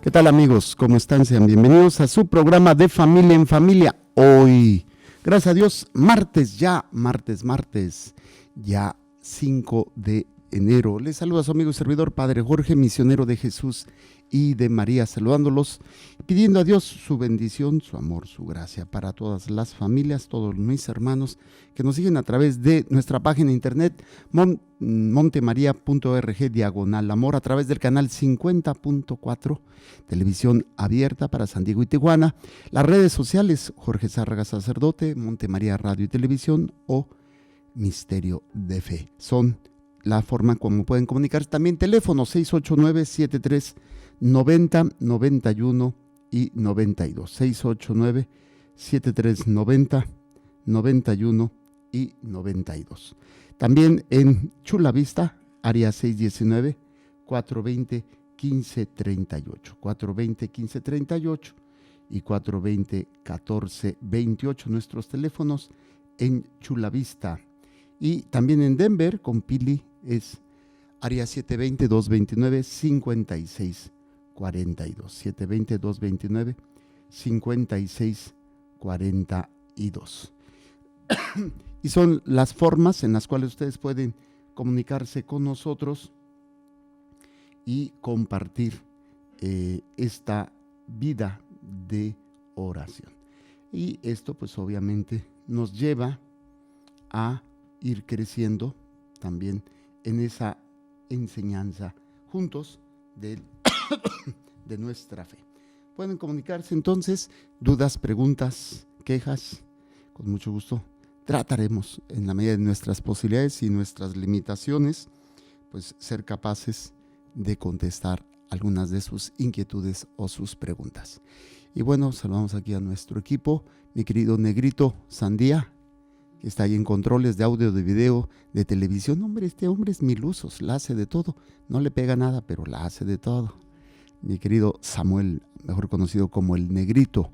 ¿Qué tal, amigos? ¿Cómo están? Sean bienvenidos a su programa de Familia en Familia. Hoy, gracias a Dios, martes, ya 5 de enero. Les saluda a su amigo y servidor, Padre Jorge, misionero de Jesús y de María, saludándolos, pidiendo a Dios su bendición, su amor, su gracia para todas las familias, todos mis hermanos que nos siguen a través de nuestra página de internet montemaria.org/amor, a través del canal 50.4, televisión abierta para San Diego y Tijuana, las redes sociales Jorge Zárraga Sacerdote, Montemaría Radio y Televisión o Misterio de Fe. Son la forma como pueden comunicarse. También teléfono 689-7390-91 y 92. 689-7390-91 y 92. También en Chula Vista, área 619-420-1538. 420-1538 y 420-1428. Nuestros teléfonos en Chula Vista. Y también en Denver, con Pili, es área 720-229-5642. 720-229-5642. Y son las formas en las cuales ustedes pueden comunicarse con nosotros y compartir esta vida de oración. Y esto pues obviamente nos lleva a ir creciendo también en esa enseñanza juntos de nuestra fe. Pueden comunicarse entonces, dudas, preguntas, quejas, con mucho gusto trataremos en la medida de nuestras posibilidades y nuestras limitaciones, pues ser capaces de contestar algunas de sus inquietudes o sus preguntas. Y bueno, saludamos aquí a nuestro equipo, mi querido Negrito Sandía, que está ahí en controles de audio, de video, de televisión. Hombre, este hombre es mil usos, la hace de todo, no le pega nada, pero la hace de todo. Mi querido Samuel, mejor conocido como el Negrito,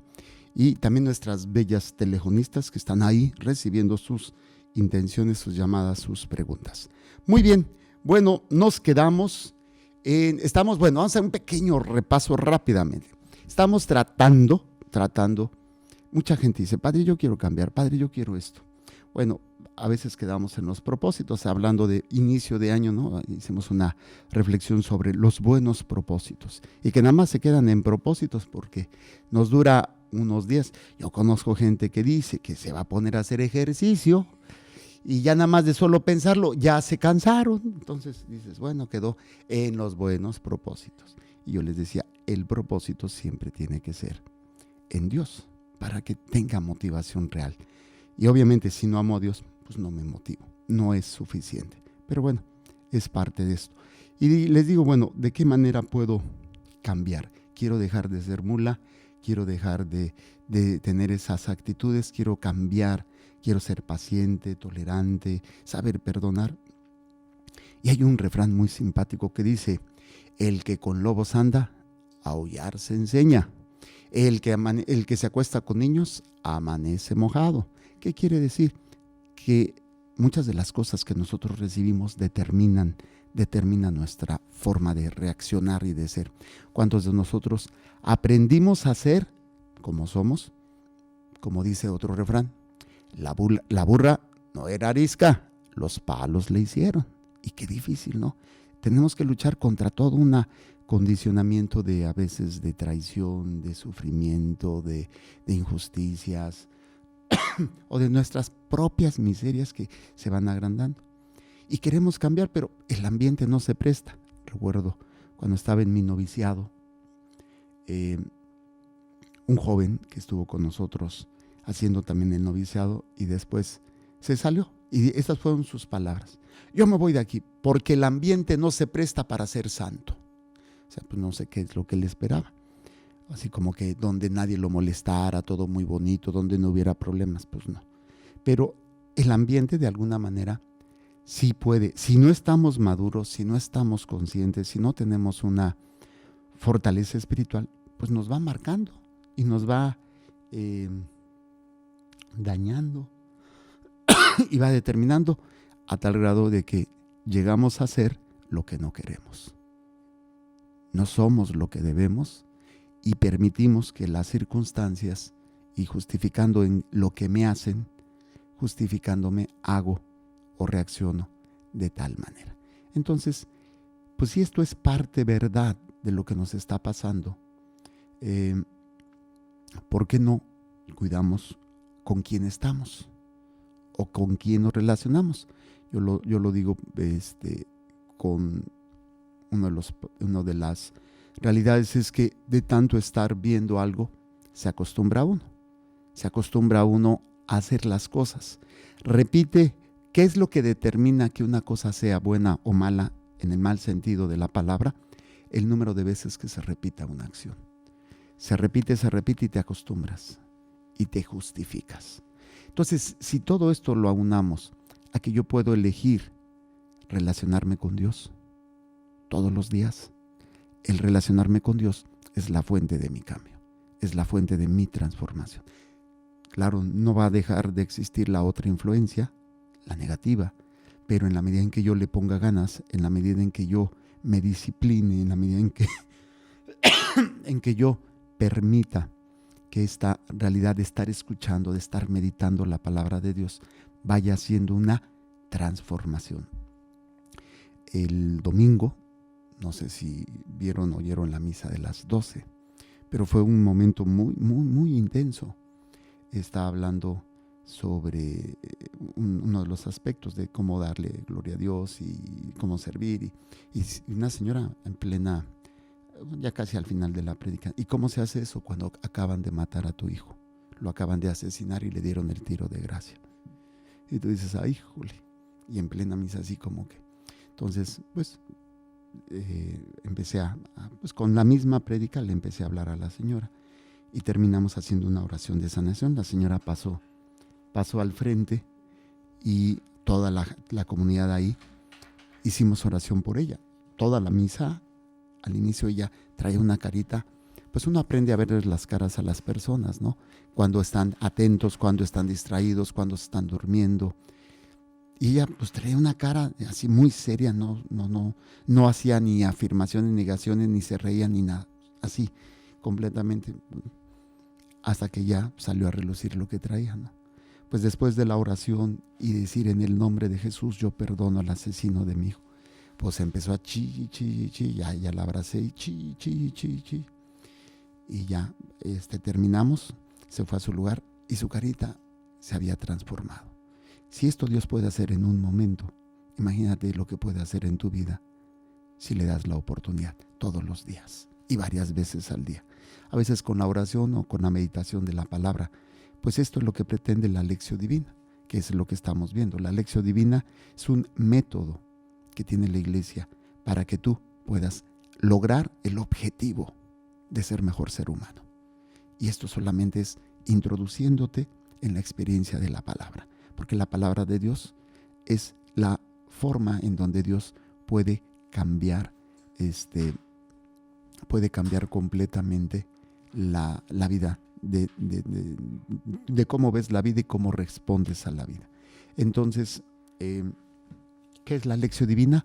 y también nuestras bellas telefonistas que están ahí recibiendo sus intenciones, sus llamadas, sus preguntas. Muy bien, bueno, nos quedamos vamos a hacer un pequeño repaso rápidamente. Estamos tratando, mucha gente dice, padre, yo quiero cambiar, padre, yo quiero esto. Bueno, a veces quedamos en los propósitos, hablando de inicio de año, ¿no? Hicimos una reflexión sobre los buenos propósitos y que nada más se quedan en propósitos porque nos dura unos días. Yo conozco gente que dice que se va a poner a hacer ejercicio y ya nada más de solo pensarlo, ya se cansaron. Entonces dices, bueno, quedó en los buenos propósitos. Y yo les decía, el propósito siempre tiene que ser en Dios para que tenga motivación real. Y obviamente si no amo a Dios, pues no me motivo, no es suficiente. Pero bueno, es parte de esto. Y les digo, bueno, ¿de qué manera puedo cambiar? Quiero dejar de ser mula, quiero dejar de tener esas actitudes, quiero cambiar, quiero ser paciente, tolerante, saber perdonar. Y hay un refrán muy simpático que dice, el que con lobos anda, a aullar se enseña. El que se acuesta con niños, amanece mojado. ¿Qué quiere decir? Que muchas de las cosas que nosotros recibimos determinan nuestra forma de reaccionar y de ser. ¿Cuántos de nosotros aprendimos a ser como somos? Como dice otro refrán, la burra no era arisca, los palos le hicieron. Y qué difícil, ¿no? Tenemos que luchar contra todo un condicionamiento a veces de traición, de sufrimiento, de injusticias, o de nuestras propias miserias que se van agrandando. Y queremos cambiar, pero el ambiente no se presta. Recuerdo cuando estaba en mi noviciado, un joven que estuvo con nosotros haciendo también el noviciado y después se salió. Y estas fueron sus palabras. Yo me voy de aquí porque el ambiente no se presta para ser santo. O sea, pues no sé qué es lo que él esperaba. Así como que donde nadie lo molestara, todo muy bonito, donde no hubiera problemas, pues no. Pero el ambiente de alguna manera sí puede, si no estamos maduros, si no estamos conscientes, si no tenemos una fortaleza espiritual, pues nos va marcando y nos va dañando y va determinando a tal grado de que llegamos a ser lo que no queremos. No somos lo que debemos y permitimos que las circunstancias, y justificando en lo que me hacen, justificándome, hago o reacciono de tal manera. Entonces, pues si esto es parte verdad de lo que nos está pasando, ¿por qué no cuidamos con quién estamos o con quién nos relacionamos? Yo lo digo con una de las realidades es que de tanto estar viendo algo, se acostumbra uno a hacer las cosas. Repite, ¿qué es lo que determina que una cosa sea buena o mala en el mal sentido de la palabra? El número de veces que se repita una acción. Se repite y te acostumbras y te justificas. Entonces, si todo esto lo aunamos a que yo puedo elegir relacionarme con Dios todos los días, el relacionarme con Dios es la fuente de mi cambio, es la fuente de mi transformación. Claro, no va a dejar de existir la otra influencia, la negativa, pero en la medida en que yo le ponga ganas, en la medida en que yo me discipline, en la medida en que yo permita que esta realidad de estar escuchando, de estar meditando la palabra de Dios, vaya haciendo una transformación. El domingo, no sé si vieron o oyeron la misa de las 12, pero fue un momento muy, muy, muy intenso. Estaba hablando sobre uno de los aspectos de cómo darle gloria a Dios y cómo servir. Y una señora en plena, ya casi al final de la prédica, ¿y cómo se hace eso cuando acaban de matar a tu hijo? Lo acaban de asesinar y le dieron el tiro de gracia. Y tú dices, ¡ay, jole! Y en plena misa así como que. Entonces, pues, empecé pues con la misma prédica le empecé a hablar a la señora. Y terminamos haciendo una oración de sanación. La señora pasó al frente y toda la comunidad ahí hicimos oración por ella. Toda la misa, al inicio ella trae una carita, pues uno aprende a ver las caras a las personas, ¿no? Cuando están atentos, cuando están distraídos, cuando están durmiendo. Y ella pues traía una cara así muy seria, no hacía ni afirmaciones, ni negaciones, ni se reía, ni nada. Así, completamente, hasta que ya salió a relucir lo que traía, ¿no? Pues después de la oración y decir en el nombre de Jesús, yo perdono al asesino de mi hijo, pues empezó a ya la abracé y y ya terminamos, se fue a su lugar y su carita se había transformado. Si esto Dios puede hacer en un momento, imagínate lo que puede hacer en tu vida si le das la oportunidad todos los días y varias veces al día. A veces con la oración o con la meditación de la palabra. Pues esto es lo que pretende la Lección Divina, que es lo que estamos viendo. La Lección Divina es un método que tiene la Iglesia para que tú puedas lograr el objetivo de ser mejor ser humano. Y esto solamente es introduciéndote en la experiencia de la palabra, porque la palabra de Dios es la forma en donde Dios puede cambiar completamente la vida de cómo ves la vida y cómo respondes a la vida. Entonces, ¿qué es la Lección Divina?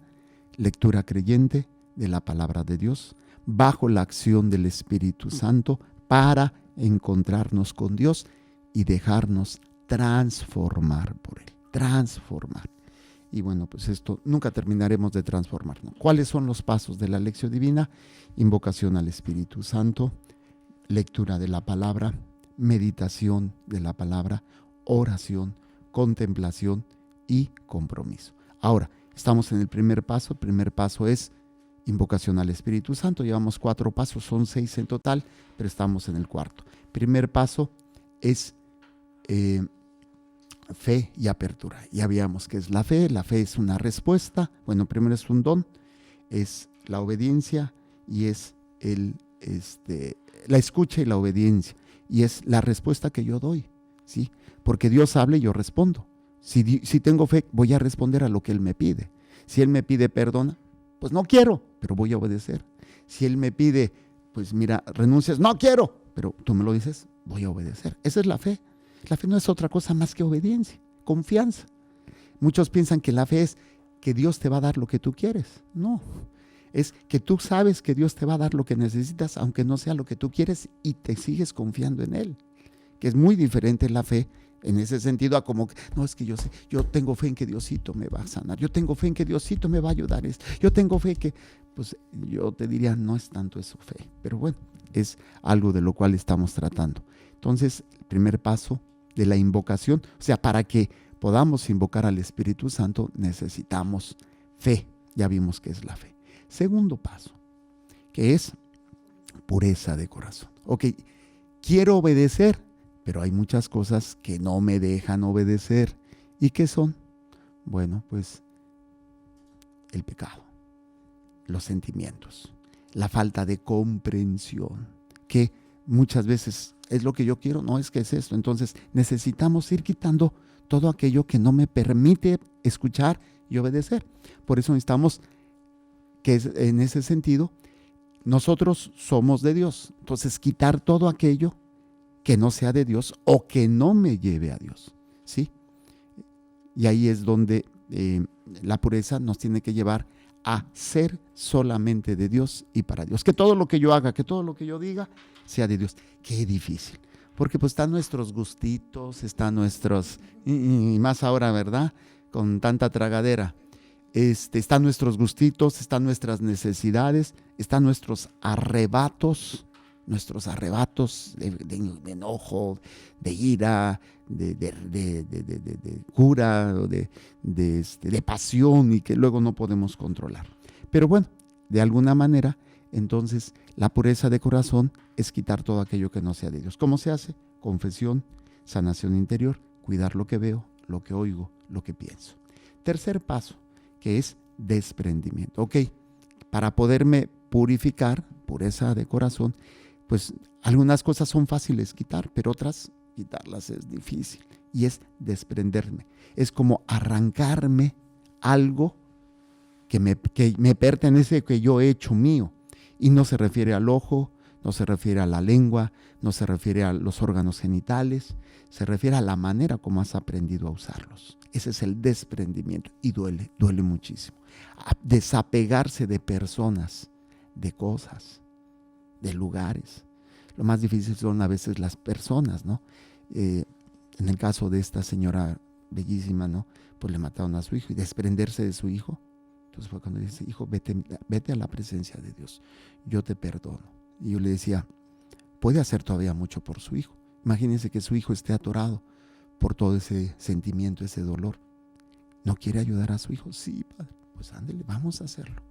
Lectura creyente de la palabra de Dios bajo la acción del Espíritu Santo para encontrarnos con Dios y dejarnos transformar por Él. Transformar. Y bueno, pues esto nunca terminaremos de transformarnos. ¿Cuáles son los pasos de la Lección Divina? Invocación al Espíritu Santo, lectura de la palabra, meditación de la palabra, oración, contemplación y compromiso. Ahora, estamos en el primer paso. El primer paso es invocación al Espíritu Santo. Llevamos 4 pasos, son 6 en total, pero estamos en el cuarto. Primer paso es fe y apertura. Ya veamos qué es la fe. La fe es una respuesta. Bueno, primero es un don, es la obediencia y es la escucha y la obediencia. Y es la respuesta que yo doy, ¿sí? Porque Dios habla y yo respondo. Si tengo fe, voy a responder a lo que Él me pide. Si Él me pide perdón, pues no quiero, pero voy a obedecer. Si Él me pide, pues mira, renuncias, no quiero, pero tú me lo dices, voy a obedecer. Esa es la fe. La fe no es otra cosa más que obediencia, confianza. Muchos piensan que la fe es que Dios te va a dar lo que tú quieres. No, Es que tú sabes que Dios te va a dar lo que necesitas, aunque no sea lo que tú quieres, y te sigues confiando en Él. Que es muy diferente la fe en ese sentido a como, no, es que yo sé, yo tengo fe en que Diosito me va a sanar, yo tengo fe en que Diosito me va a ayudar, yo tengo fe que, pues yo te diría, no es tanto eso fe, pero bueno, es algo de lo cual estamos tratando. Entonces, el primer paso de la invocación, o sea, para que podamos invocar al Espíritu Santo necesitamos fe, ya vimos que es la fe. Segundo paso, que es pureza de corazón. Ok, quiero obedecer, pero hay muchas cosas que no me dejan obedecer. ¿Y qué son? Bueno, pues el pecado, los sentimientos, la falta de comprensión, que muchas veces es lo que yo quiero, no es que es esto. Entonces necesitamos ir quitando todo aquello que no me permite escuchar y obedecer. Por eso necesitamos que en ese sentido nosotros somos de Dios. Entonces quitar todo aquello que no sea de Dios o que no me lleve a Dios, ¿sí? Y ahí es donde la pureza nos tiene que llevar a ser solamente de Dios y para Dios. Que todo lo que yo haga, que todo lo que yo diga sea de Dios. Qué difícil, porque pues están nuestros gustitos, están nuestros, y más ahora, ¿verdad? Con tanta tragadera. Están nuestros gustitos, están nuestras necesidades, están nuestros arrebatos de enojo, de ira, de cura, de pasión, y que luego no podemos controlar. Pero bueno, de alguna manera, entonces la pureza de corazón es quitar todo aquello que no sea de Dios. ¿Cómo se hace? Confesión, sanación interior, cuidar lo que veo, lo que oigo, lo que pienso. Tercer paso, que es desprendimiento. Ok, para poderme purificar, pureza de corazón, pues algunas cosas son fáciles quitar, pero otras quitarlas es difícil. Y es desprenderme. Es como arrancarme algo que me pertenece, que yo he hecho mío. Y no se refiere al ojo, no se refiere a la lengua, no se refiere a los órganos genitales, se refiere a la manera como has aprendido a usarlos. Ese es el desprendimiento y duele muchísimo. Desapegarse de personas, de cosas, de lugares. Lo más difícil son a veces las personas, ¿no? En el caso de esta señora bellísima, ¿no? Pues le mataron a su hijo y desprenderse de su hijo. Entonces fue cuando dice, hijo, vete a la presencia de Dios, yo te perdono. Y yo le decía, puede hacer todavía mucho por su hijo. Imagínense que su hijo esté atorado por todo ese sentimiento, ese dolor. ¿No quiere ayudar a su hijo? Sí, padre, pues ándele, vamos a hacerlo.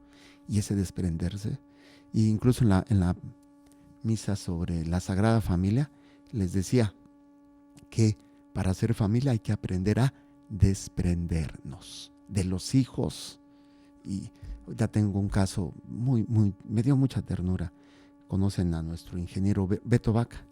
Y ese desprenderse, e incluso en la misa sobre la Sagrada Familia, les decía que para ser familia hay que aprender a desprendernos de los hijos. Y ya tengo un caso me dio mucha ternura. Conocen a nuestro ingeniero Beto Vaca.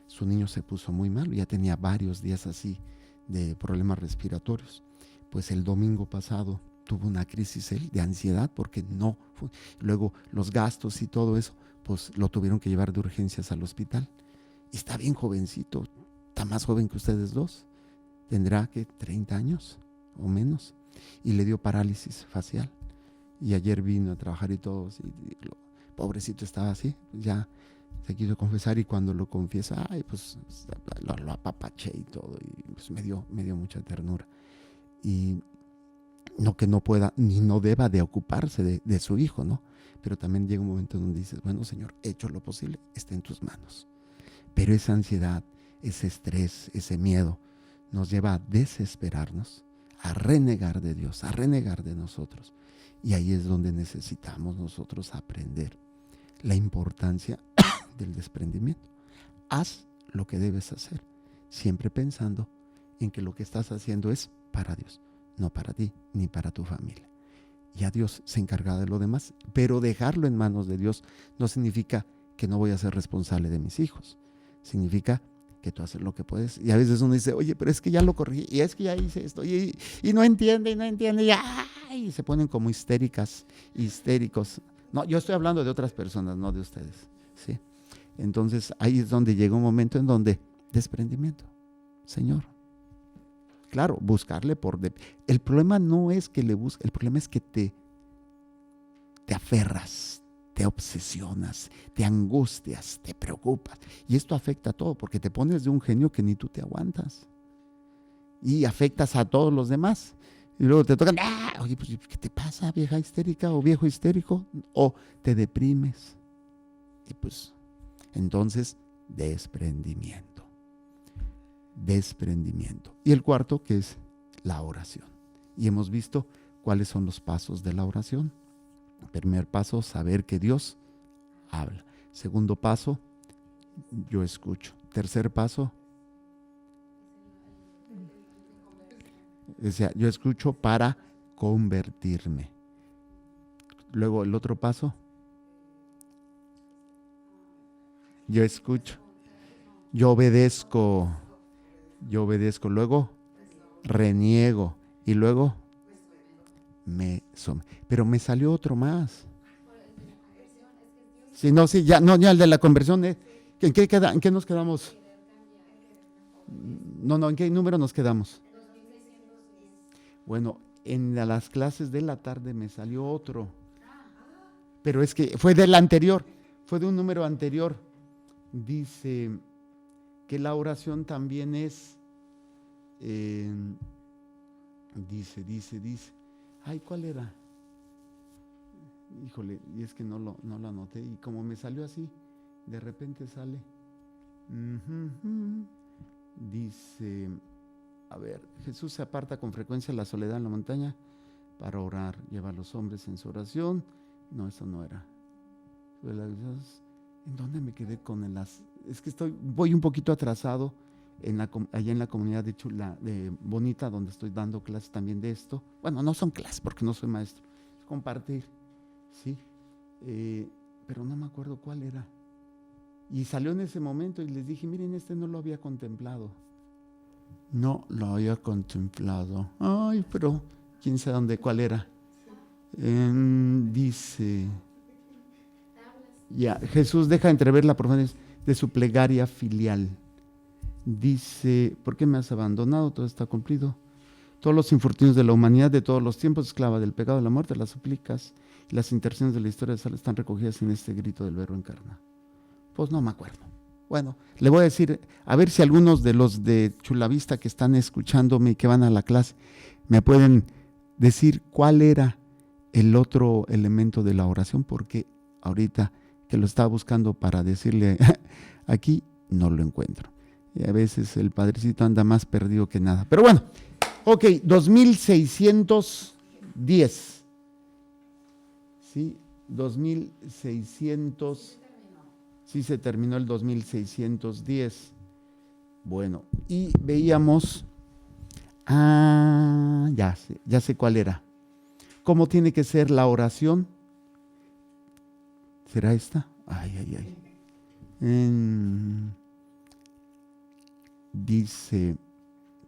Su niño se puso muy mal, ya tenía varios días así de problemas respiratorios. Pues el domingo pasado tuvo una crisis él de ansiedad porque no fue. Luego los gastos y todo eso, pues lo tuvieron que llevar de urgencias al hospital. Y está bien jovencito, está más joven que ustedes dos. Tendrá que 30 años o menos. Y le dio parálisis facial. Y ayer vino a trabajar y todo. Pobrecito estaba así, ya se quiso confesar, y cuando lo confiesa, ay, pues lo apapaché y todo, y pues me dio mucha ternura. Y no que no pueda ni no deba de ocuparse de su hijo, ¿no? Pero también llega un momento donde dices, bueno, Señor, he hecho lo posible, está en tus manos. Pero esa ansiedad, ese estrés, ese miedo nos lleva a desesperarnos, a renegar de Dios, a renegar de nosotros. Y ahí es donde necesitamos nosotros aprender la importancia del desprendimiento. Haz lo que debes hacer, siempre pensando en que lo que estás haciendo es para Dios, no para ti ni para tu familia. Ya Dios se encarga de lo demás, pero dejarlo en manos de Dios no significa que no voy a ser responsable de mis hijos. Significa que tú haces lo que puedes. Y a veces uno dice, oye, pero es que ya lo corregí, y es que ya hice esto, y no entiende, y se ponen como histéricos. No, yo estoy hablando de otras personas, no de ustedes, ¿sí? Entonces ahí es donde llega un momento en donde desprendimiento. Señor, claro, buscarle el problema no es que le busques, el problema es que te te aferras, te obsesionas, te angustias, te preocupas. Y esto afecta a todo, porque te pones de un genio que ni tú te aguantas. Y afectas a todos los demás. Y luego te tocan, oye, pues, ¿qué te pasa, vieja histérica o viejo histérico? O te deprimes. Y pues, entonces, desprendimiento. Desprendimiento. Y el cuarto, que es la oración. Y hemos visto cuáles son los pasos de la oración. Primer paso, saber que Dios habla. Segundo paso, yo escucho. Tercer paso, o sea, yo escucho para convertirme. Luego el otro paso, yo escucho, yo obedezco, luego reniego y luego pero me salió otro más. Si no, sí, ya, no, ya el de la conversión, ¿en qué nos quedamos? No, ¿en qué número nos quedamos? Bueno, en las clases de la tarde me salió otro, pero es que fue del anterior, fue de un número anterior. Dice que la oración también es, dice, ay, ¿cuál era? Híjole, y es que no lo anoté, y como me salió así, de repente sale. Dice, a ver, Jesús se aparta con frecuencia de la soledad en la montaña para orar, lleva a los hombres en su oración. No, eso no era. ¿En dónde me quedé con el Es que voy un poquito atrasado allá en la comunidad de Bonita, donde estoy dando clases también de esto. Bueno, no son clases porque no soy maestro, es compartir, sí, pero no me acuerdo cuál era. Y salió en ese momento y les dije, miren, no lo había contemplado. No lo había contemplado. Ay, pero quién sabe cuál era. Dice, ya, Jesús deja entrever la profundidad de su plegaria filial. Dice, ¿por qué me has abandonado? Todo está cumplido. Todos los infortunios de la humanidad de todos los tiempos, esclava del pecado, de la muerte, las súplicas y las intercesiones de la historia de Sal están recogidas en este grito del Verbo encarnado. Pues no me acuerdo. Bueno, le voy a decir, a ver si algunos de los de Chulavista que están escuchándome y que van a la clase me pueden decir cuál era el otro elemento de la oración, porque ahorita que lo estaba buscando para decirle aquí, no lo encuentro. Y a veces el padrecito anda más perdido que nada. Pero bueno, ok, 2610. Sí, 2600. Sí, se terminó el 2610. Bueno, y veíamos, ya sé cuál era. ¿Cómo tiene que ser la oración? ¿Será esta? Ay. Dice,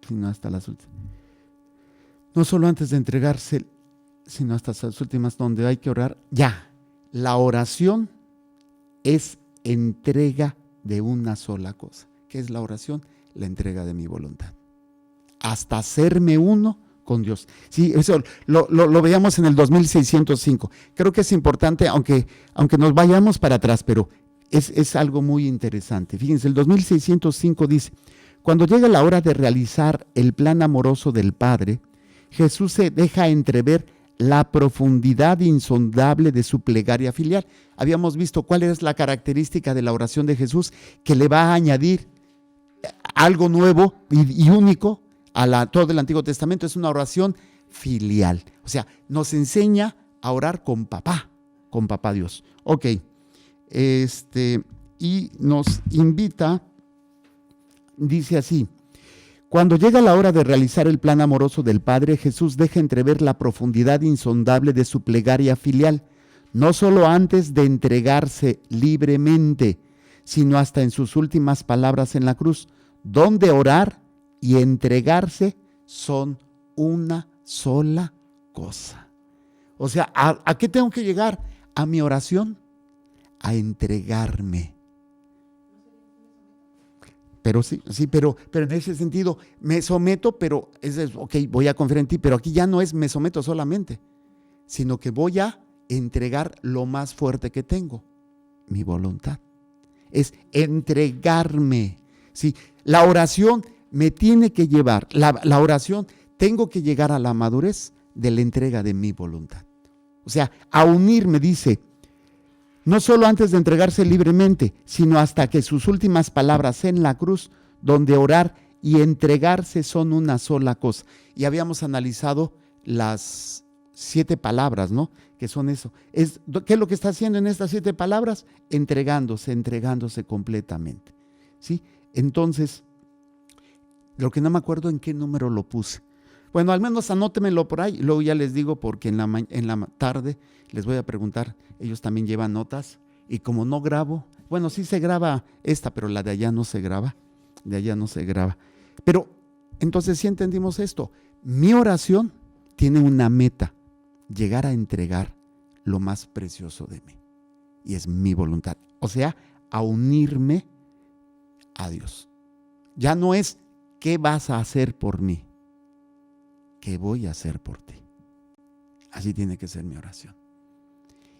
sino hasta las últimas. No solo antes de entregarse, sino hasta las últimas, donde hay que orar. Ya, la oración es entrega de una sola cosa. ¿Qué es la oración? La entrega de mi voluntad. Hasta hacerme uno con Dios. Sí, eso lo veíamos en el 2605. Creo que es importante, aunque nos vayamos para atrás, pero es algo muy interesante. Fíjense, el 2605 dice, cuando llega la hora de realizar el plan amoroso del Padre, Jesús se deja entrever la profundidad insondable de su plegaria filial. Habíamos visto cuál es la característica de la oración de Jesús, que le va a añadir algo nuevo y único a todo el Antiguo Testamento. Es una oración filial. O sea, nos enseña a orar con papá Dios. Ok. Y nos invita, dice así, cuando llega la hora de realizar el plan amoroso del Padre, Jesús deja entrever la profundidad insondable de su plegaria filial, no solo antes de entregarse libremente, sino hasta en sus últimas palabras en la cruz, donde orar y entregarse son una sola cosa. O sea, ¿a qué tengo que llegar? A mi oración, a entregarme. Pero pero en ese sentido me someto, ok, voy a confiar en ti, pero aquí ya no es me someto solamente, sino que voy a entregar lo más fuerte que tengo, mi voluntad. Es entregarme. ¿Sí? La oración me tiene que llevar, la oración tengo que llegar a la madurez de la entrega de mi voluntad. O sea, a unirme, dice, no solo antes de entregarse libremente, sino hasta que sus últimas palabras en la cruz, donde orar y entregarse son una sola cosa. Y habíamos analizado las 7 palabras, ¿no? Que son eso. ¿Qué es lo que está haciendo en estas 7 palabras? Entregándose completamente. ¿Sí? Entonces, lo que no me acuerdo en qué número lo puse. Bueno, al menos anótemelo por ahí. Luego ya les digo porque en la tarde les voy a preguntar. Ellos también llevan notas. Y como no grabo, bueno, sí se graba esta, pero la de allá no se graba. De allá no se graba. Pero entonces sí entendimos esto. Mi oración tiene una meta. Llegar a entregar lo más precioso de mí. Y es mi voluntad. O sea, a unirme a Dios. Ya no es ¿qué vas a hacer por mí? ¿Qué voy a hacer por ti? Así tiene que ser mi oración.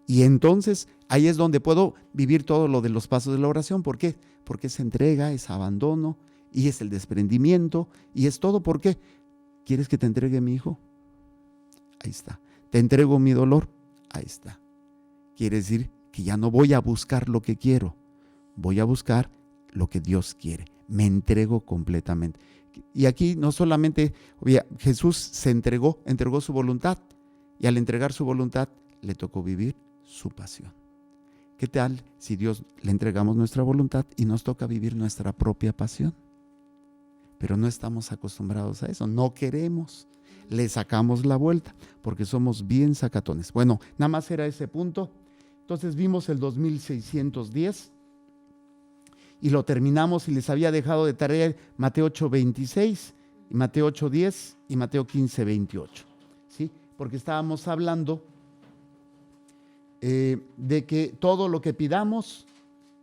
Y entonces ahí es donde puedo vivir todo lo de los pasos de la oración. ¿Por qué? Porque es entrega, es abandono y es el desprendimiento y es todo. ¿Por qué? ¿Quieres que te entregue mi hijo? Ahí está. ¿Te entrego mi dolor? Ahí está. Quiere decir que ya no voy a buscar lo que quiero. Voy a buscar lo que Dios quiere. Me entrego completamente. Y aquí no solamente, Jesús se entregó su voluntad. Y al entregar su voluntad, le tocó vivir su pasión. ¿Qué tal si Dios le entregamos nuestra voluntad y nos toca vivir nuestra propia pasión? Pero no estamos acostumbrados a eso, no queremos, le sacamos la vuelta, porque somos bien sacatones. Bueno, nada más era ese punto. Entonces vimos el 2610 y lo terminamos y les había dejado de tarea Mateo 8:26, Mateo 8:10 y Mateo 15:28, ¿sí? Porque estábamos hablando de que todo lo que pidamos,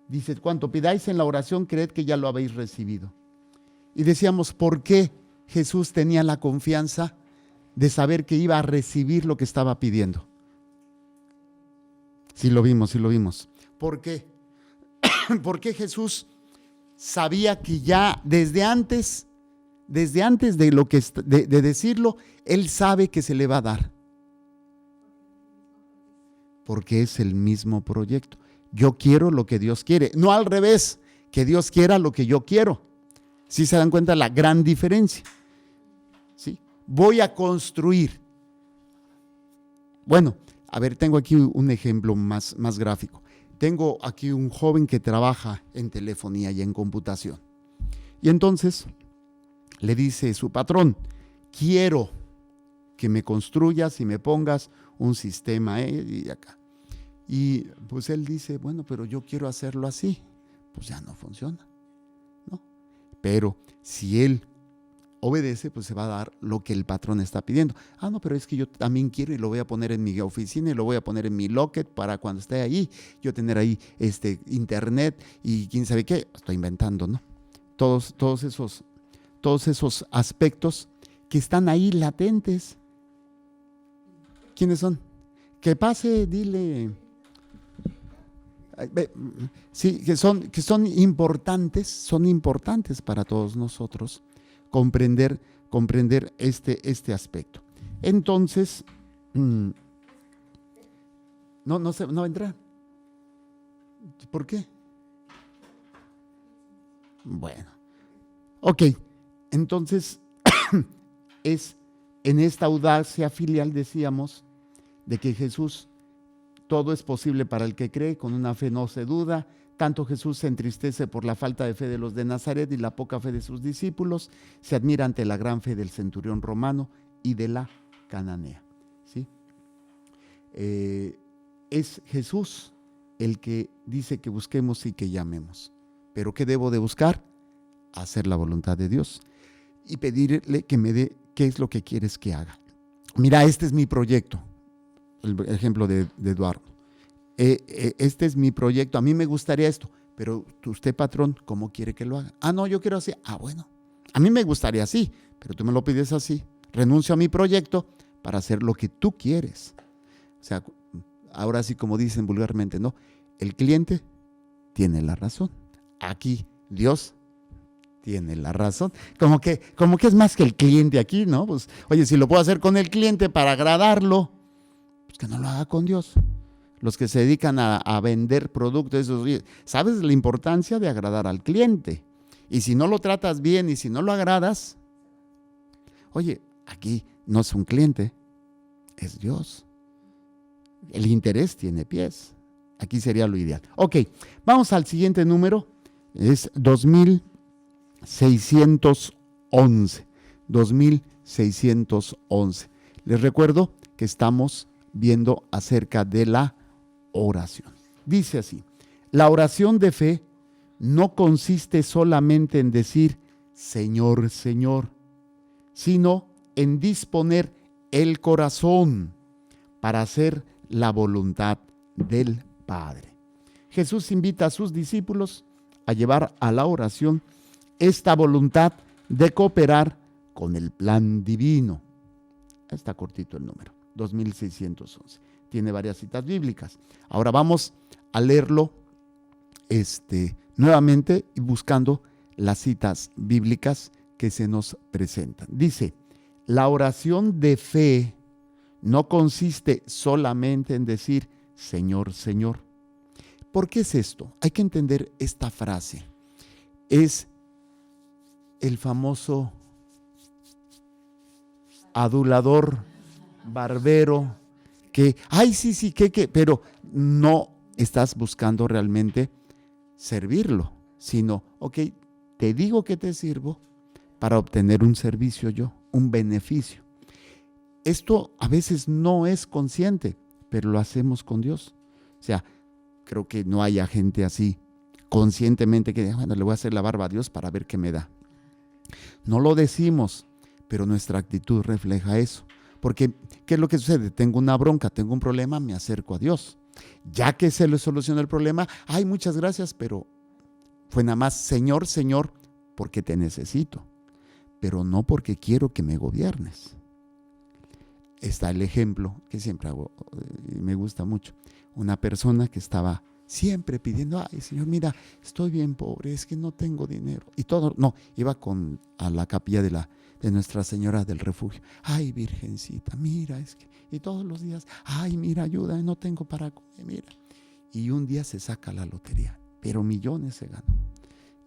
dice, cuanto pidáis en la oración, creed que ya lo habéis recibido. Y decíamos, ¿por qué Jesús tenía la confianza de saber que iba a recibir lo que estaba pidiendo? Sí lo vimos. ¿Por qué? Porque Jesús sabía que ya desde antes de lo que de decirlo, él sabe que se le va a dar. Porque es el mismo proyecto. Yo quiero lo que Dios quiere, no al revés, que Dios quiera lo que yo quiero. ¿Sí se dan cuenta la gran diferencia? ¿Sí? Voy a construir. Bueno, a ver, tengo aquí un ejemplo más gráfico. Tengo aquí un joven que trabaja en telefonía y en computación. Y entonces le dice su patrón, quiero que me construyas y me pongas un sistema y acá. Y pues él dice, bueno, pero yo quiero hacerlo así. Pues ya no funciona, ¿no? Pero si él obedece, pues se va a dar lo que el patrón está pidiendo. Ah, no, pero es que yo también quiero y lo voy a poner en mi oficina y lo voy a poner en mi locket para cuando esté ahí, yo tener ahí internet y quién sabe qué. Estoy inventando, ¿no? Todos esos aspectos que están ahí latentes. ¿Quiénes son? Que pase, dile. Sí, que son importantes para todos nosotros comprender este aspecto. Entonces, no va a entrar. ¿Por qué? Bueno, ok, entonces es en esta audacia filial, decíamos, de que Jesús, todo es posible para el que cree, con una fe no se duda. Tanto Jesús se entristece por la falta de fe de los de Nazaret y la poca fe de sus discípulos, se admira ante la gran fe del centurión romano y de la cananea. ¿Sí? Es Jesús el que dice que busquemos y que llamemos. ¿Pero qué debo de buscar? Hacer la voluntad de Dios y pedirle que me dé qué es lo que quieres que haga. Mira, este es mi proyecto. El ejemplo de Eduardo. Este es mi proyecto, a mí me gustaría esto, pero usted, patrón, ¿cómo quiere que lo haga? Ah, no, yo quiero así. Ah, bueno, a mí me gustaría así, pero tú me lo pides así. Renuncio a mi proyecto para hacer lo que tú quieres. O sea, ahora sí como dicen vulgarmente, ¿no? El cliente tiene la razón. Aquí Dios tiene la razón. Como que es más que el cliente aquí, ¿no? Pues, oye, si lo puedo hacer con el cliente para agradarlo, pues que no lo haga con Dios. Los que se dedican a vender productos, esos, ¿sabes la importancia de agradar al cliente? Y si no lo tratas bien y si no lo agradas, oye, aquí no es un cliente, es Dios. El interés tiene pies. Aquí sería lo ideal. Ok, vamos al siguiente número. Es 2611. 2611. Les recuerdo que estamos viendo acerca de la oración. Dice así: la oración de fe no consiste solamente en decir Señor, Señor, sino en disponer el corazón para hacer la voluntad del Padre. Jesús invita a sus discípulos a llevar a la oración esta voluntad de cooperar con el plan divino. Está cortito el número, 2611. Tiene varias citas bíblicas. Ahora vamos a leerlo nuevamente y buscando las citas bíblicas que se nos presentan. Dice: la oración de fe no consiste solamente en decir Señor, Señor. ¿Por qué es esto? Hay que entender esta frase. Es el famoso adulador, barbero, que, ay, sí, que, pero no estás buscando realmente servirlo, sino, ok, te digo que te sirvo para obtener un servicio yo, un beneficio. Esto a veces no es consciente, pero lo hacemos con Dios. O sea, creo que no haya gente así conscientemente que, bueno, le voy a hacer la barba a Dios para ver qué me da. No lo decimos, pero nuestra actitud refleja eso. Porque, ¿qué es lo que sucede? Tengo una bronca, tengo un problema, me acerco a Dios. Ya que se le soluciona el problema, ay, muchas gracias, pero fue nada más Señor, Señor, porque te necesito, pero no porque quiero que me gobiernes. Está el ejemplo que siempre hago y me gusta mucho. Una persona que estaba siempre pidiendo, ay, Señor, mira, estoy bien pobre, es que no tengo dinero. Y todo, no, iba a la capilla de Nuestra Señora del Refugio. Ay, Virgencita, mira, es que, y todos los días, ay, mira, ayuda, no tengo para comer, mira. Y un día se saca la lotería, pero millones se ganó.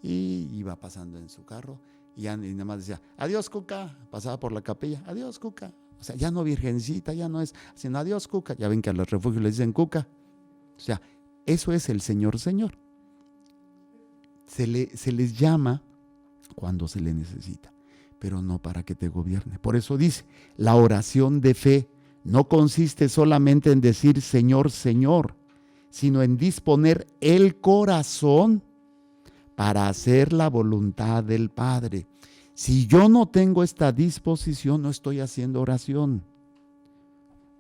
Y iba pasando en su carro y nada más decía, adiós, Cuca. Pasaba por la capilla, adiós, Cuca. O sea, ya no Virgencita, ya no es, sino adiós, Cuca. Ya ven que a los refugios les dicen Cuca. O sea, eso es el Señor, Señor. Se les llama cuando se le necesita, pero no para que te gobierne. Por eso dice, la oración de fe no consiste solamente en decir Señor, Señor, sino en disponer el corazón para hacer la voluntad del Padre. Si yo no tengo esta disposición, no estoy haciendo oración.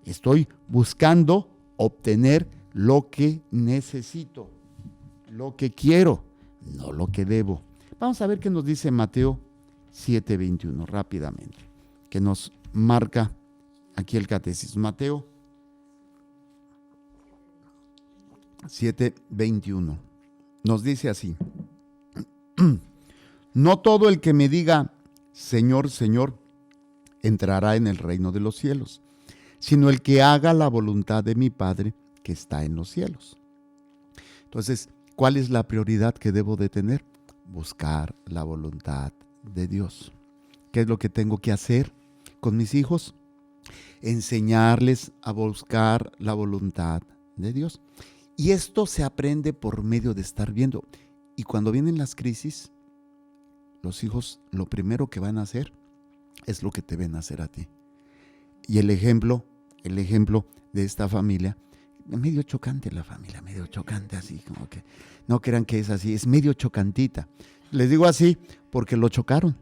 Estoy buscando obtener lo que necesito, lo que quiero, no lo que debo. Vamos a ver qué nos dice Mateo 7:21 rápidamente, que nos marca aquí el catecismo. Mateo 7:21 nos dice así: no todo el que me diga Señor, Señor, entrará en el reino de los cielos, sino el que haga la voluntad de mi Padre que está en los cielos. Entonces, ¿cuál es la prioridad que debo de tener? Buscar la voluntad de Dios. ¿Qué es lo que tengo que hacer con mis hijos? Enseñarles a buscar la voluntad de Dios. Y esto se aprende por medio de estar viendo. Y cuando vienen las crisis, los hijos lo primero que van a hacer es lo que te ven hacer a ti. Y el ejemplo de esta familia, medio chocante la familia, medio chocante así, como que no crean que es así, es medio chocantita. Les digo así porque lo chocaron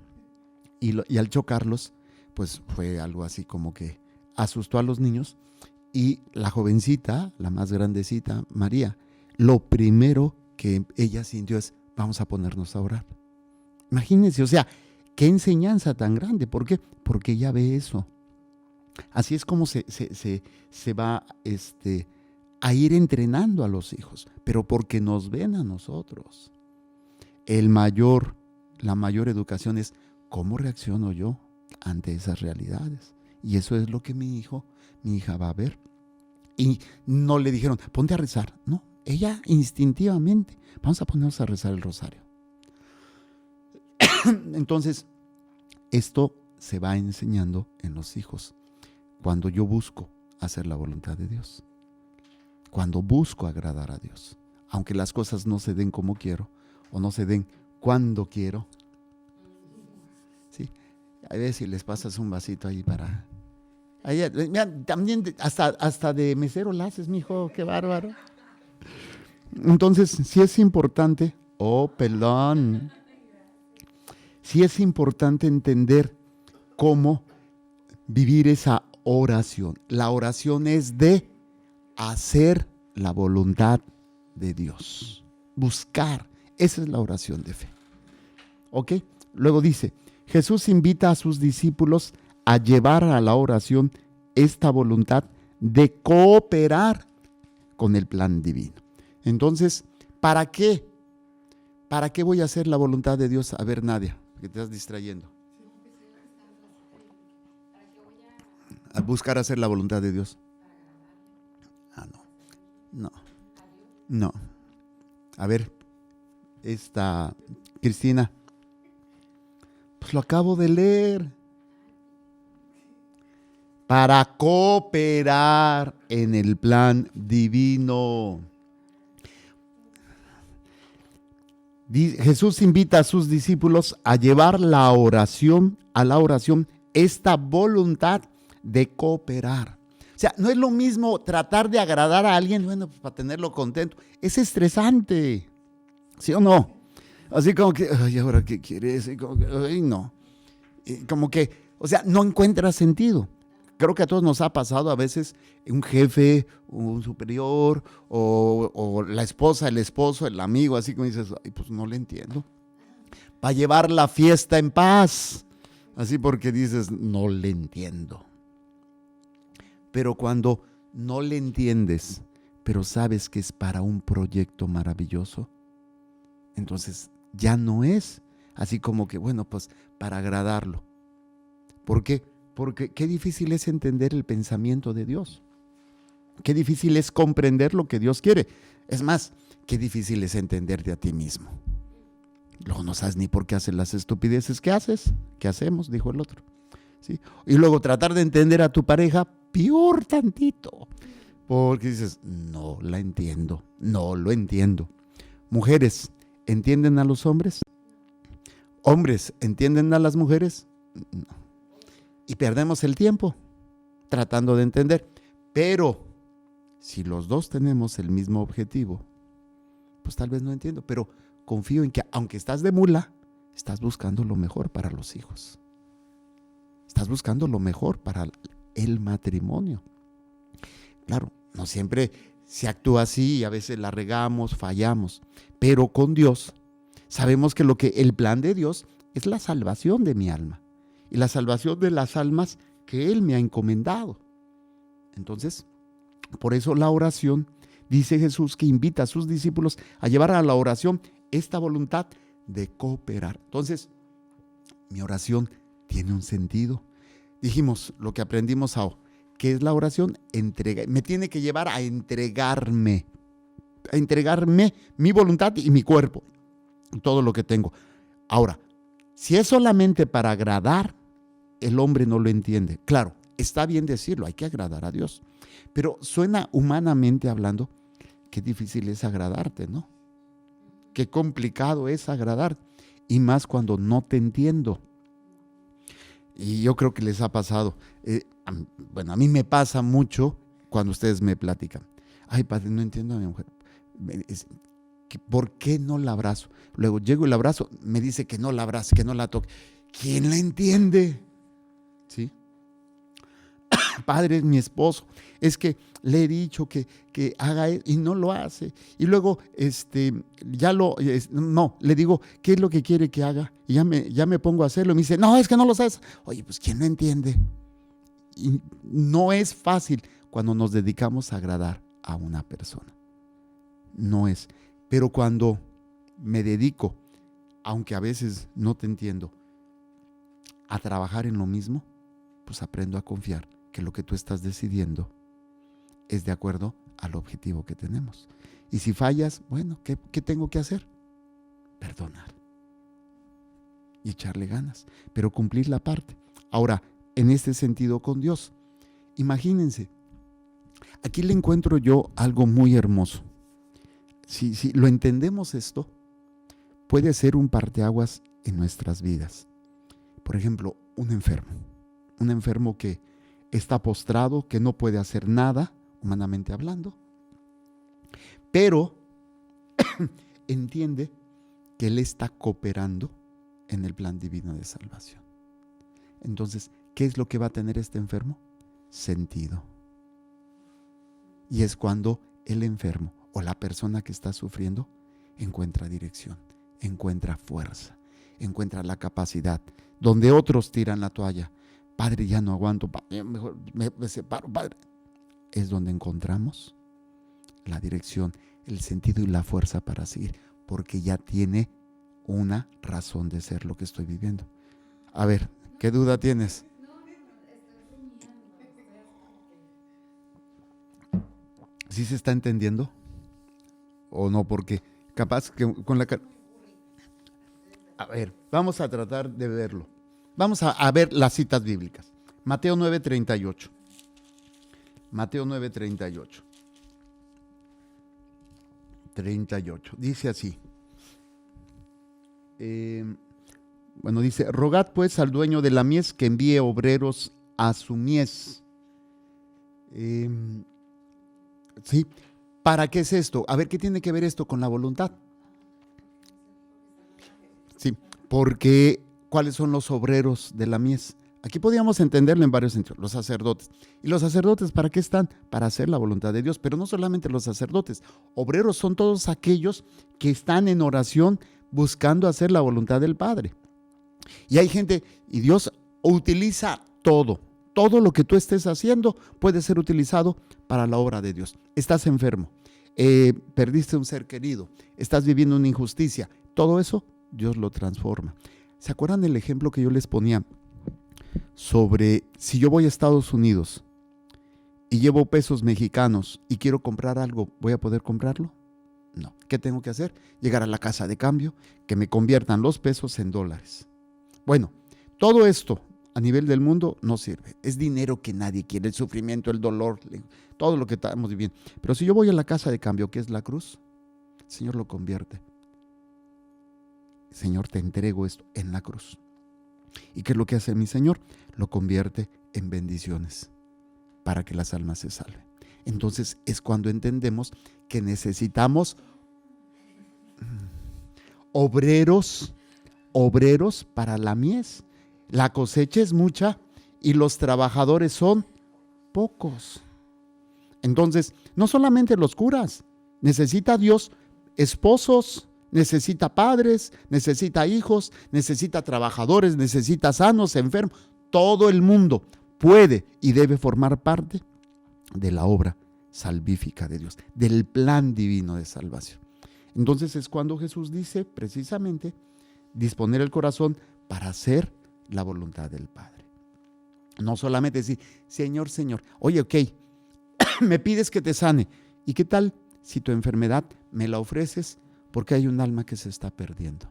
y al chocarlos, pues fue algo así como que asustó a los niños y la jovencita, la más grandecita, María, lo primero que ella sintió es, vamos a ponernos a orar. Imagínense, o sea, qué enseñanza tan grande. ¿Por qué? Porque ella ve eso. Así es como se va a ir entrenando a los hijos, pero porque nos ven a nosotros. La mayor educación es cómo reacciono yo ante esas realidades. Y eso es lo que mi hija va a ver. Y no le dijeron, ponte a rezar. No, ella instintivamente, vamos a ponernos a rezar el rosario. Entonces, esto se va enseñando en los hijos. Cuando yo busco hacer la voluntad de Dios. Cuando busco agradar a Dios. Aunque las cosas no se den como quiero o no se den cuando quiero. ¿Sí? A ver si les pasas un vasito ahí para... Ahí, mira, también hasta de mesero la haces, mijo, qué bárbaro. Entonces, sí es importante, sí es importante entender cómo vivir esa oración. La oración es de hacer la voluntad de Dios. Buscar, esa es la oración de fe. ¿Ok? Luego dice, Jesús invita a sus discípulos a llevar a la oración esta voluntad de cooperar con el plan divino. Entonces, ¿para qué? ¿Para qué voy a hacer la voluntad de Dios? A ver, Nadia, que te estás distrayendo. A buscar hacer la voluntad de Dios. No. A ver, Cristina, pues lo acabo de leer. Para cooperar en el plan divino. Jesús invita a sus discípulos a llevar a la oración, esta voluntad de cooperar. O sea, no es lo mismo tratar de agradar a alguien, bueno, pues para tenerlo contento. Es estresante, ¿sí o no? Así como que, ay, ¿ahora qué quieres? Y como que, ay, no. Y como que, o sea, no encuentra sentido. Creo que a todos nos ha pasado a veces un jefe, un superior, o la esposa, el esposo, el amigo, así como dices, ay, pues no le entiendo. Para llevar la fiesta en paz, así porque dices, no le entiendo. Pero cuando no le entiendes, pero sabes que es para un proyecto maravilloso, entonces ya no es así como que, bueno, pues para agradarlo. ¿Por qué? Porque qué difícil es entender el pensamiento de Dios. Qué difícil es comprender lo que Dios quiere. Es más, qué difícil es entenderte a ti mismo. Luego no sabes ni por qué haces las estupideces que haces. ¿Qué hacemos? Dijo el otro. ¿Sí? Y luego tratar de entender a tu pareja, peor tantito. Porque dices, no la entiendo, no lo entiendo. Mujeres, ¿entienden a los hombres? ¿Hombres entienden a las mujeres? No. Y perdemos el tiempo tratando de entender. Pero si los dos tenemos el mismo objetivo, pues tal vez no entiendo, pero confío en que aunque estás de mula, estás buscando lo mejor para los hijos. Estás buscando lo mejor para el matrimonio. Claro, no siempre se actúa así y a veces la regamos, fallamos, pero con Dios sabemos que el plan de Dios es la salvación de mi alma. Y la salvación de las almas que Él me ha encomendado. Entonces, por eso la oración, dice Jesús que invita a sus discípulos a llevar a la oración esta voluntad de cooperar. Entonces, mi oración tiene un sentido. Dijimos lo que aprendimos ahora. ¿Qué es la oración? Me tiene que llevar a entregarme mi voluntad y mi cuerpo, todo lo que tengo. Ahora, si es solamente para agradar, el hombre no lo entiende. Claro, está bien decirlo, hay que agradar a Dios. Pero suena humanamente hablando, qué difícil es agradarte, ¿no? Qué complicado es agradar. Y más cuando no te entiendo. Y yo creo que les ha pasado. A mí me pasa mucho cuando ustedes me platican. Ay, padre, no entiendo a mi mujer. ¿Por qué no la abrazo? Luego llego y la abrazo, me dice que no la abrace, que no la toque. ¿Quién la entiende? ¿Sí? Padre, es mi esposo. Es que le he dicho que haga eso y no lo hace. Y luego, le digo, ¿qué es lo que quiere que haga? Y ya me pongo a hacerlo. Y me dice, no, es que no lo sabes. Oye, pues ¿quién lo entiende? Y no es fácil cuando nos dedicamos a agradar a una persona. No es. Pero cuando me dedico, aunque a veces no te entiendo, a trabajar en lo mismo, pues aprendo a confiar que lo que tú estás decidiendo es de acuerdo al objetivo que tenemos. Y si fallas, bueno, ¿qué tengo que hacer? Perdonar y echarle ganas, pero cumplir la parte. Ahora, en este sentido con Dios, imagínense, aquí le encuentro yo algo muy hermoso. Si lo entendemos esto, puede ser un parteaguas en nuestras vidas. Por ejemplo, un enfermo que está postrado, que no puede hacer nada, humanamente hablando, pero entiende que Él está cooperando en el plan divino de salvación. Entonces, ¿qué es lo que va a tener este enfermo? Sentido. Y es cuando el enfermo o la persona que está sufriendo encuentra dirección, encuentra fuerza, encuentra la capacidad. Donde otros tiran la toalla, Padre, ya no aguanto, mejor me separo, Padre. Es donde encontramos la dirección, el sentido y la fuerza para seguir, porque ya tiene una razón de ser lo que estoy viviendo. A ver, ¿qué duda tienes? ¿Sí se está entendiendo? ¿O no? Porque capaz que con la... A ver, vamos a tratar de verlo. Vamos a ver las citas bíblicas. Mateo 9:38. Mateo 9:38. 38. Dice así. Dice, rogad pues al dueño de la mies que envíe obreros a su mies. Sí. ¿Para qué es esto? A ver, ¿qué tiene que ver esto con la voluntad? Sí, porque ¿cuáles son los obreros de la mies? Aquí podríamos entenderlo en varios sentidos, los sacerdotes. ¿Y los sacerdotes para qué están? Para hacer la voluntad de Dios, pero no solamente los sacerdotes. Obreros son todos aquellos que están en oración buscando hacer la voluntad del Padre. Y hay gente, y Dios utiliza todo lo que tú estés haciendo puede ser utilizado para la obra de Dios. Estás enfermo, perdiste un ser querido, estás viviendo una injusticia, todo eso Dios lo transforma. ¿Se acuerdan del ejemplo que yo les ponía sobre si yo voy a Estados Unidos y llevo pesos mexicanos y quiero comprar algo, ¿voy a poder comprarlo? No. ¿Qué tengo que hacer? Llegar a la casa de cambio, que me conviertan los pesos en dólares. Bueno, todo esto a nivel del mundo no sirve. Es dinero que nadie quiere, el sufrimiento, el dolor, todo lo que estamos viviendo. Pero si yo voy a la casa de cambio, que es la cruz, el Señor lo convierte. Señor, te entrego esto en la cruz. ¿Y qué es lo que hace mi Señor? Lo convierte en bendiciones para que las almas se salven. Entonces es cuando entendemos que necesitamos obreros para la mies. La cosecha es mucha y los trabajadores son pocos. Entonces, no solamente los curas, necesita Dios esposos, necesita padres, necesita hijos, necesita trabajadores, necesita sanos, enfermos. Todo el mundo puede y debe formar parte de la obra salvífica de Dios, del plan divino de salvación. Entonces es cuando Jesús dice precisamente disponer el corazón para hacer la voluntad del Padre. No solamente decir, Señor, Señor, oye, ok, me pides que te sane. ¿Y qué tal si tu enfermedad me la ofreces porque hay un alma que se está perdiendo?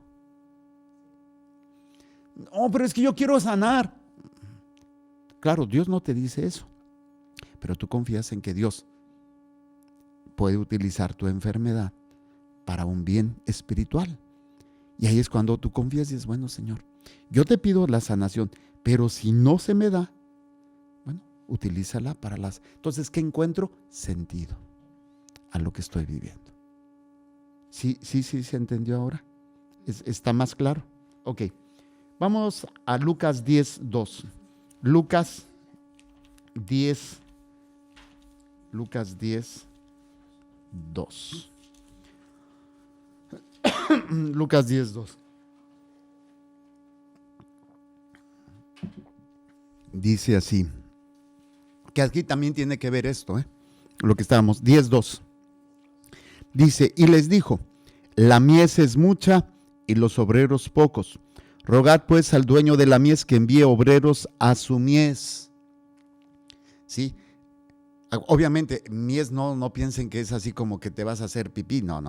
No, pero es que yo quiero sanar. Claro, Dios no te dice eso, pero tú confías en que Dios puede utilizar tu enfermedad para un bien espiritual. Y ahí es cuando tú confías y dices, bueno, Señor, yo te pido la sanación, pero si no se me da, bueno, utilízala para las... Entonces, ¿qué encuentro? Sentido a lo que estoy viviendo. ¿Sí se entendió ahora? ¿Está más claro? Ok, vamos a Lucas 10:2. Lucas 10:2. Lucas 10:2. Dice así, que aquí también tiene que ver esto, lo que estábamos, 10:2. Dice, y les dijo, la mies es mucha y los obreros pocos. Rogad pues al dueño de la mies que envíe obreros a su mies. ¿Sí? Obviamente, mies no piensen que es así como que te vas a hacer pipí. No.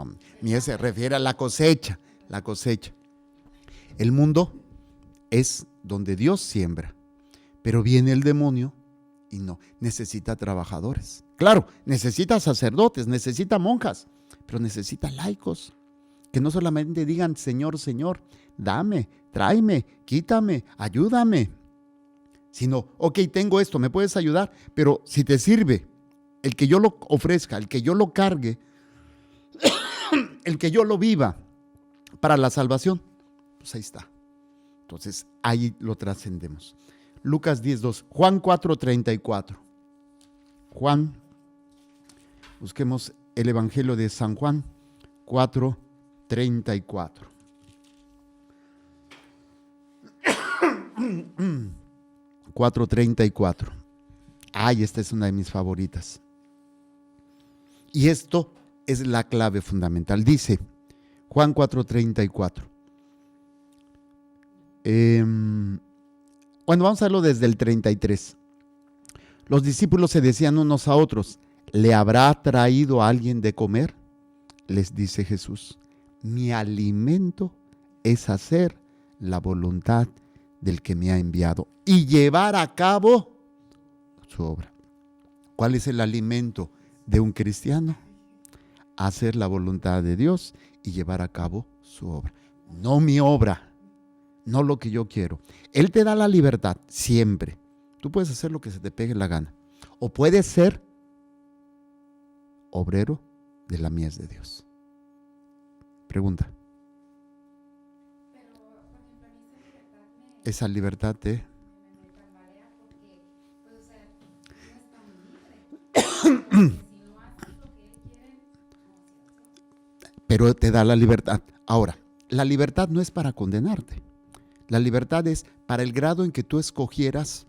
Mies se refiere a la cosecha. La cosecha. El mundo es donde Dios siembra. Pero viene el demonio y no. Necesita trabajadores. Claro, necesita sacerdotes, necesita monjas, pero necesita laicos. Que no solamente digan, Señor, Señor, dame, tráeme, quítame, ayúdame. Sino, ok, tengo esto, ¿me puedes ayudar? Pero si te sirve el que yo lo ofrezca, el que yo lo cargue, el que yo lo viva para la salvación, pues ahí está. Entonces, ahí lo trascendemos. Lucas 10:2, Juan 4:34. Juan, busquemos el Evangelio de San Juan 4:34. 4:34. Ay, esta es una de mis favoritas. Y esto es la clave fundamental. Dice Juan 4:34. Bueno, vamos a verlo desde el 33. Los discípulos se decían unos a otros, ¿le habrá traído a alguien de comer? Les dice Jesús, mi alimento es hacer la voluntad del que me ha enviado y llevar a cabo su obra. ¿Cuál es el alimento de un cristiano? Hacer la voluntad de Dios y llevar a cabo su obra. No mi obra, no lo que yo quiero. Él te da la libertad siempre. Tú puedes hacer lo que se te pegue la gana. O puedes ser obrero de la mies de Dios. Pregunta. Esa libertad te... Pero te da la libertad. Ahora, la libertad no es para condenarte. La libertad es para el grado en que tú escogieras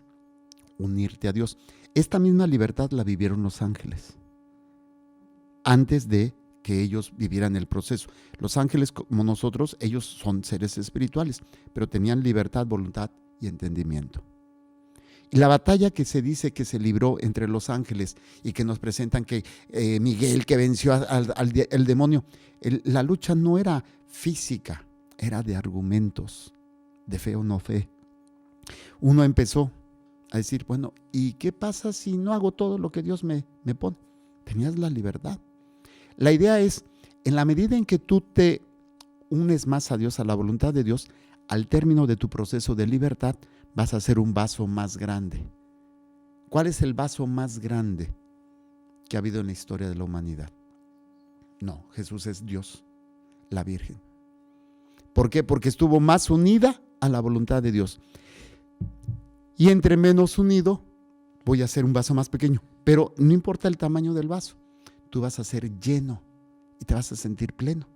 unirte a Dios. Esta misma libertad la vivieron los ángeles antes de que ellos vivieran el proceso. Los ángeles, como nosotros, ellos son seres espirituales, pero tenían libertad, voluntad y entendimiento. Y la batalla que se dice que se libró entre los ángeles y que nos presentan que Miguel que venció al demonio, la lucha no era física, era de argumentos, de fe o no fe. Uno empezó a decir, bueno, ¿y qué pasa si no hago todo lo que Dios me pone? Tenías la libertad. La idea es, en la medida en que tú te unes más a Dios, a la voluntad de Dios, al término de tu proceso de libertad, vas a ser un vaso más grande. ¿Cuál es el vaso más grande que ha habido en la historia de la humanidad? No, Jesús es Dios, la Virgen. ¿Por qué? Porque estuvo más unida a la voluntad de Dios. Y entre menos unido, voy a hacer un vaso más pequeño. Pero no importa el tamaño del vaso, tú vas a ser lleno y te vas a sentir pleno.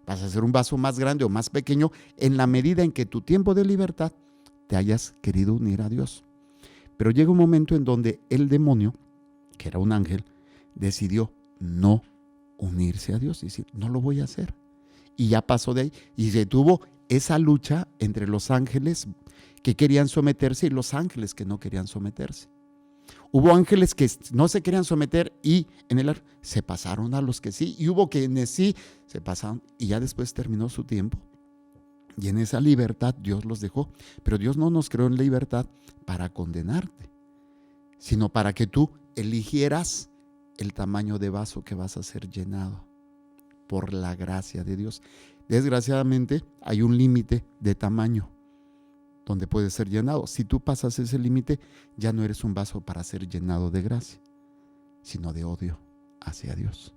Vas a hacer un vaso más grande o más pequeño en la medida en que tu tiempo de libertad te hayas querido unir a Dios. Pero llega un momento en donde el demonio, que era un ángel, decidió no unirse a Dios y decir, no lo voy a hacer. Y ya pasó de ahí y detuvo esa lucha entre los ángeles que querían someterse y los ángeles que no querían someterse. Hubo ángeles que no se querían someter y en el se pasaron a los que sí, y hubo quienes sí se pasaron y ya después terminó su tiempo. Y en esa libertad Dios los dejó. Pero Dios no nos creó en libertad para condenarte, sino para que tú eligieras el tamaño de vaso que vas a ser llenado por la gracia de Dios. Desgraciadamente hay un límite de tamaño donde puede ser llenado. Si tú pasas ese límite, ya no eres un vaso para ser llenado de gracia, sino de odio hacia Dios.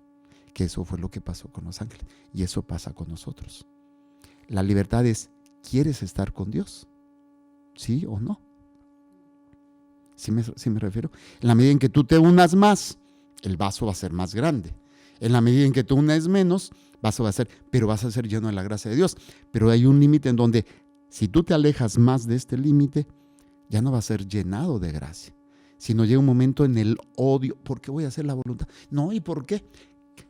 Que eso fue lo que pasó con los ángeles y eso pasa con nosotros. La libertad es, ¿quieres estar con Dios? ¿Sí o no? ¿Sí me refiero? En la medida en que tú te unas más, el vaso va a ser más grande. En la medida en que tú unes menos, vaso va a ser, pero vas a ser lleno de la gracia de Dios. Pero hay un límite en donde, si tú te alejas más de este límite, ya no va a ser llenado de gracia, sino llega un momento en el odio. ¿Por qué voy a hacer la voluntad? No, ¿y por qué?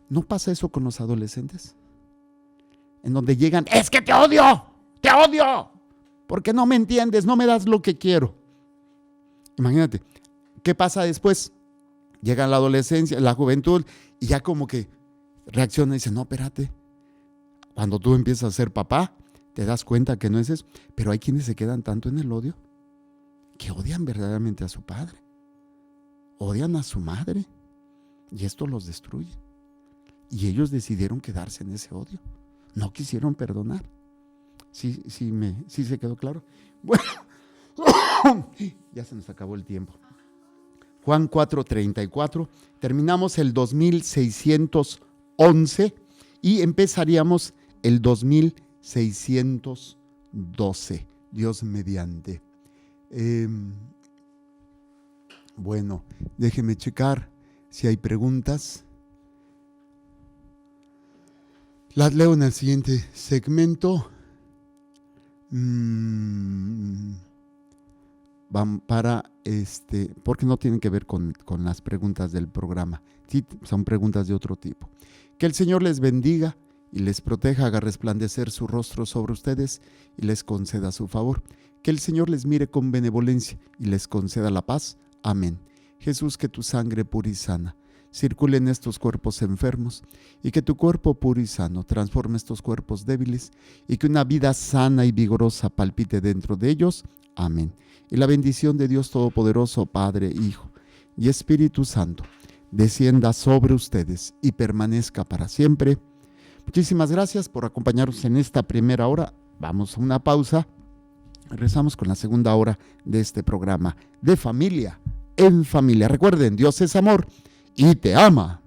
¿No pasa eso con los adolescentes? En donde llegan, es que te odio, porque no me entiendes, no me das lo que quiero. Imagínate, ¿qué pasa después? Llega la adolescencia, la juventud, y ya como que reacciona y dice, no, espérate. Cuando tú empiezas a ser papá, te das cuenta que no es eso. Pero hay quienes se quedan tanto en el odio que odian verdaderamente a su padre, odian a su madre, y esto los destruye. Y ellos decidieron quedarse en ese odio, no quisieron perdonar. Sí se quedó claro. Bueno, ya se nos acabó el tiempo. Juan 4:34, terminamos el 2611 y empezaríamos el 2612, Dios mediante. Bueno, déjeme checar si hay preguntas. Las leo en el siguiente segmento. Van para porque no tienen que ver con las preguntas del programa. Sí, son preguntas de otro tipo. Que el Señor les bendiga y les proteja, haga resplandecer su rostro sobre ustedes y les conceda su favor. Que el Señor les mire con benevolencia y les conceda la paz. Amén. Jesús, que tu sangre pura y sana circule en estos cuerpos enfermos y que tu cuerpo puro y sano transforme estos cuerpos débiles y que una vida sana y vigorosa palpite dentro de ellos. Amén. Y la bendición de Dios Todopoderoso, Padre, Hijo y Espíritu Santo, descienda sobre ustedes y permanezca para siempre. Muchísimas gracias por acompañarnos en esta primera hora. Vamos a una pausa. Regresamos con la segunda hora de este programa de Familia en Familia. Recuerden, Dios es amor y te ama.